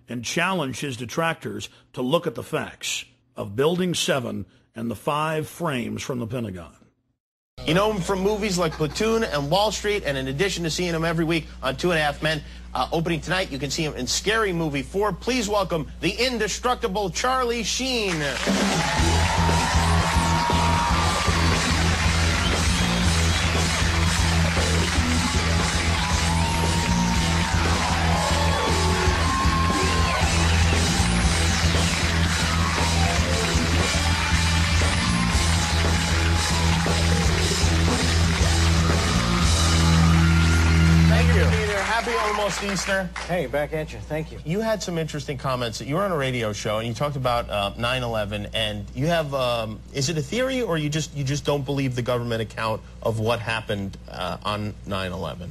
and challenged his detractors to look at the facts of Building 7 and the 5 frames from the Pentagon. You know him from movies like Platoon and Wall Street, and in addition to seeing him every week on 2.5 Men, opening tonight, you can see him in Scary Movie 4. Please welcome the indestructible Charlie Sheen. Happy almost Easter. Hey, back at you. Thank you. You had some interesting comments. You were on a radio show and you talked about 9/11, and you have is it a theory, or you just don't believe the government account of what happened on 9/11?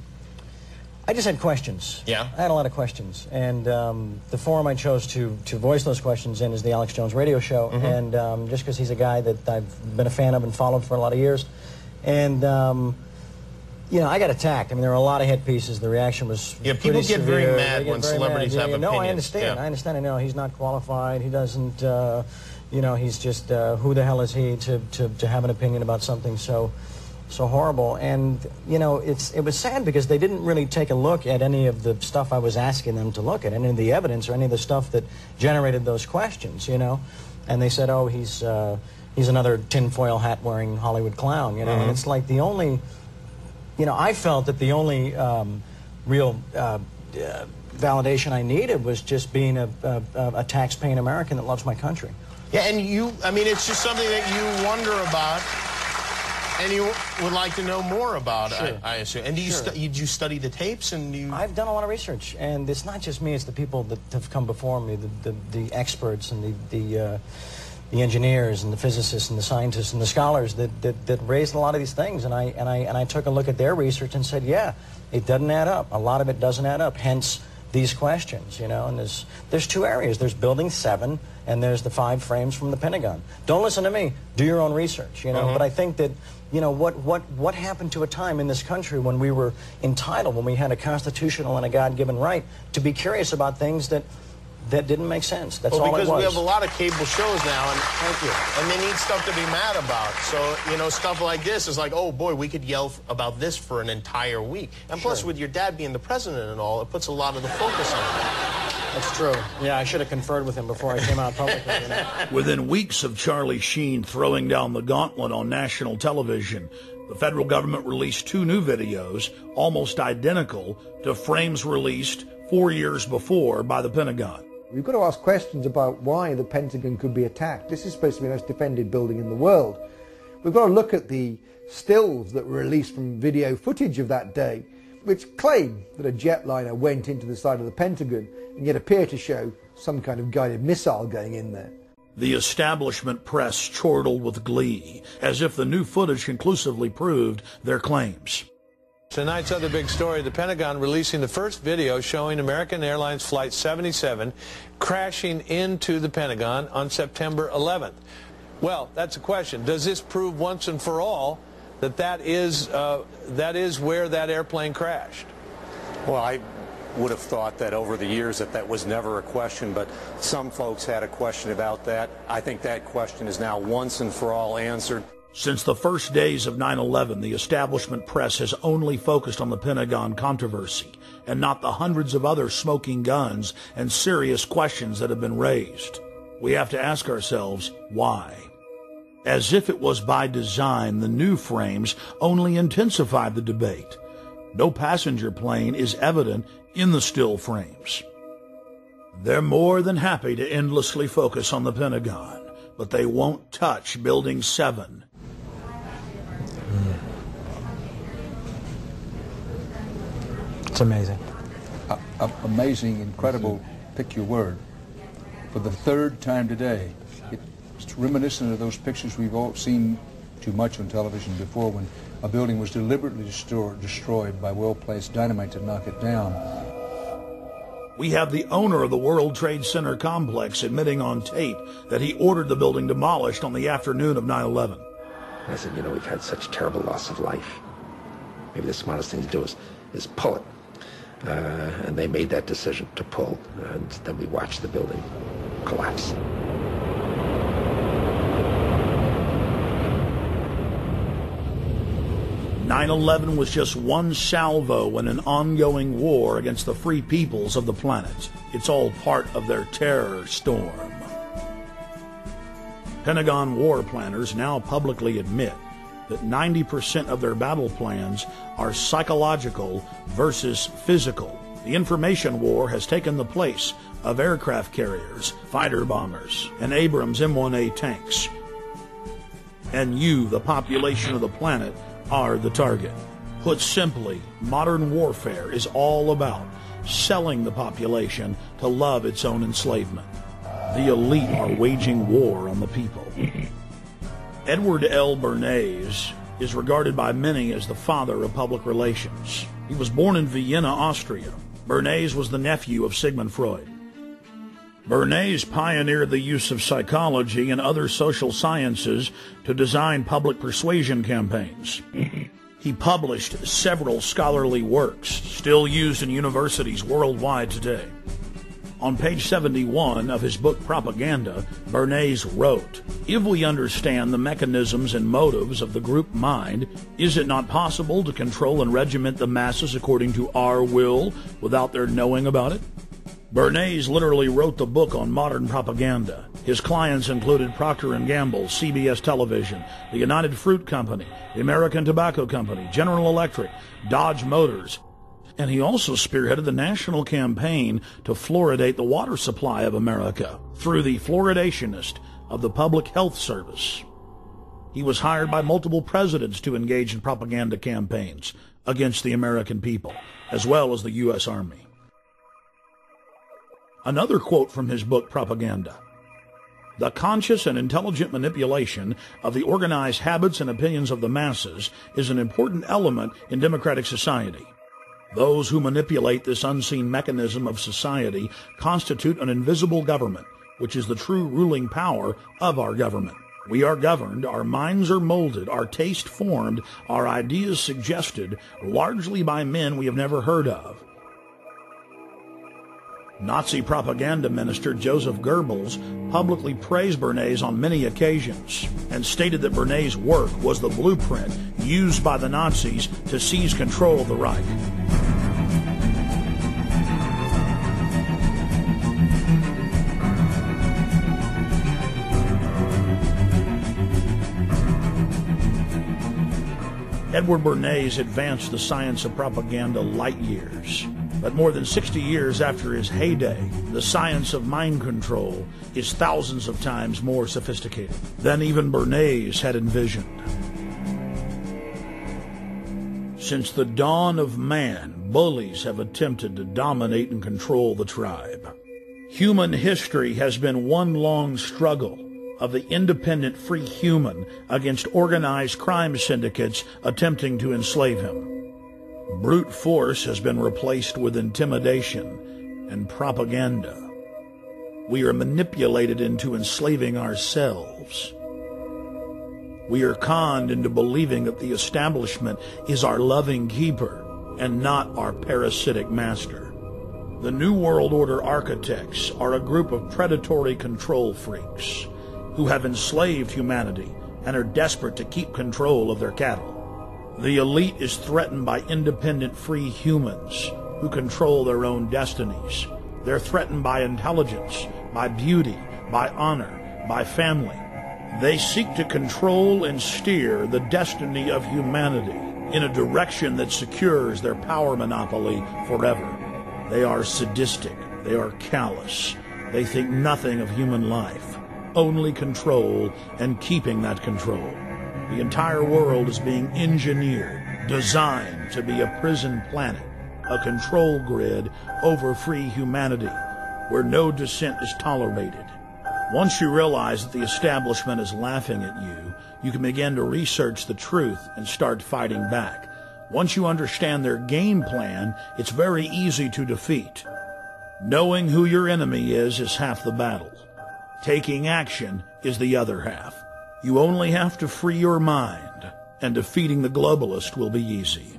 I just had questions. Yeah? I had a lot of questions, and the forum I chose to voice those questions in is the Alex Jones radio show, and just because he's a guy that I've been a fan of and followed for a lot of years, and you know, I got attacked. I mean, there were a lot of hit pieces. The reaction was people get very mad when celebrities have opinions. No, I understand. Yeah. I understand. I know he's not qualified. He doesn't. You know, he's just who the hell is he to have an opinion about something so horrible? And you know, it was sad because they didn't really take a look at any of the stuff I was asking them to look at, any of the evidence or any of the stuff that generated those questions. You know, and they said, oh, he's another tinfoil hat wearing Hollywood clown. You know, and it's like the only. You know, I felt that the only real validation I needed was just being a tax-paying American that loves my country. Yeah, and I mean, it's just something that you wonder about and you would like to know more about, sure. I assume. And do you, did you study the tapes? And I've done a lot of research, and it's not just me, it's the people that have come before me, the experts and the engineers and the physicists and the scientists and the scholars that raised a lot of these things, and I took a look at their research and said, yeah, it doesn't add up. A lot of it doesn't add up. Hence these questions, you know. And there's two areas. There's Building 7, and there's the 5 frames from the Pentagon. Don't listen to me. Do your own research, you know. But I think that, you know, what happened to a time in this country when we were entitled, when we had a constitutional and a God-given right to be curious about things that didn't make sense. That's all it was. Because we have a lot of cable shows now, and thank you. And they need stuff to be mad about. So, you know, stuff like this is like, oh boy, we could yell about this for an entire week. And plus, with your dad being the president and all, it puts a lot of the focus on it. That's true. Yeah, I should have conferred with him before I came out publicly. You know? Within weeks of Charlie Sheen throwing down the gauntlet on national television, the federal government released 2 new videos, almost identical to frames released 4 years before by the Pentagon. We've got to ask questions about why the Pentagon could be attacked. This is supposed to be the most defended building in the world. We've got to look at the stills that were released from video footage of that day, which claim that a jetliner went into the side of the Pentagon and yet appear to show some kind of guided missile going in there. The establishment press chortled with glee, as if the new footage conclusively proved their claims. Tonight's other big story, the Pentagon releasing the first video showing American Airlines Flight 77 crashing into the Pentagon on September 11th. Well, that's a question. Does this prove once and for all that is where that airplane crashed? Well, I would have thought that over the years that was never a question, but some folks had a question about that. I think that question is now once and for all answered. Since the first days of 9/11, the establishment press has only focused on the Pentagon controversy and not the hundreds of other smoking guns and serious questions that have been raised. We have to ask ourselves, why? As if it was by design, the new frames only intensified the debate. No passenger plane is evident in the still frames. They're more than happy to endlessly focus on the Pentagon, but they won't touch Building 7. It's amazing. Amazing, incredible, pick your word. For the 3rd time today, it's reminiscent of those pictures we've all seen too much on television before, when a building was deliberately destroyed by well-placed dynamite to knock it down. We have the owner of the World Trade Center complex admitting on tape that he ordered the building demolished on the afternoon of 9/11. I said, you know, we've had such terrible loss of life. Maybe the smartest thing to do is pull it. and they made that decision to pull, and then we watched the building collapse. "9/11 was just one salvo in an ongoing war against the free peoples of the planet. It's all part of their terror storm." Pentagon war planners now publicly admit that 90% of their battle plans are psychological versus physical. The information war has taken the place of aircraft carriers, fighter bombers, and Abrams M1A tanks. And you, the population of the planet, are the target. Put simply, modern warfare is all about selling the population to love its own enslavement. The elite are waging war on the people. Edward L. Bernays is regarded by many as the father of public relations. He was born in Vienna, Austria. Bernays was the nephew of Sigmund Freud. Bernays pioneered the use of psychology and other social sciences to design public persuasion campaigns. He published several scholarly works, still used in universities worldwide today. On page 71 of his book Propaganda, Bernays wrote, "If we understand the mechanisms and motives of the group mind, is it not possible to control and regiment the masses according to our will without their knowing about it?" Bernays literally wrote the book on modern propaganda. His clients included Procter & Gamble, CBS Television, the United Fruit Company, the American Tobacco Company, General Electric, Dodge Motors, and he also spearheaded the national campaign to fluoridate the water supply of America through the fluoridationist of the Public Health Service. He was hired by multiple presidents to engage in propaganda campaigns against the American people, as well as the U.S. Army. Another quote from his book Propaganda: "The conscious and intelligent manipulation of the organized habits and opinions of the masses is an important element in democratic society. Those who manipulate this unseen mechanism of society constitute an invisible government, which is the true ruling power of our government. We are governed, our minds are molded, our taste formed, our ideas suggested, largely by men we have never heard of." Nazi propaganda minister Joseph Goebbels publicly praised Bernays on many occasions and stated that Bernays' work was the blueprint used by the Nazis to seize control of the Reich. Edward Bernays advanced the science of propaganda light years. But more than 60 years after his heyday, the science of mind control is thousands of times more sophisticated than even Bernays had envisioned. Since the dawn of man, bullies have attempted to dominate and control the tribe. Human history has been one long struggle of the independent free human against organized crime syndicates attempting to enslave him. Brute force has been replaced with intimidation and propaganda. We are manipulated into enslaving ourselves. We are conned into believing that the establishment is our loving keeper and not our parasitic master. The New World Order architects are a group of predatory control freaks who have enslaved humanity and are desperate to keep control of their cattle. The elite is threatened by independent free humans who control their own destinies. They're threatened by intelligence, by beauty, by honor, by family. They seek to control and steer the destiny of humanity in a direction that secures their power monopoly forever. They are sadistic. They are callous. They think nothing of human life, only control and keeping that control. The entire world is being engineered, designed to be a prison planet, a control grid over free humanity, where no dissent is tolerated. Once you realize that the establishment is laughing at you, you can begin to research the truth and start fighting back. Once you understand their game plan, it's very easy to defeat. Knowing who your enemy is half the battle. Taking action is the other half. You only have to free your mind, and defeating the globalist will be easy.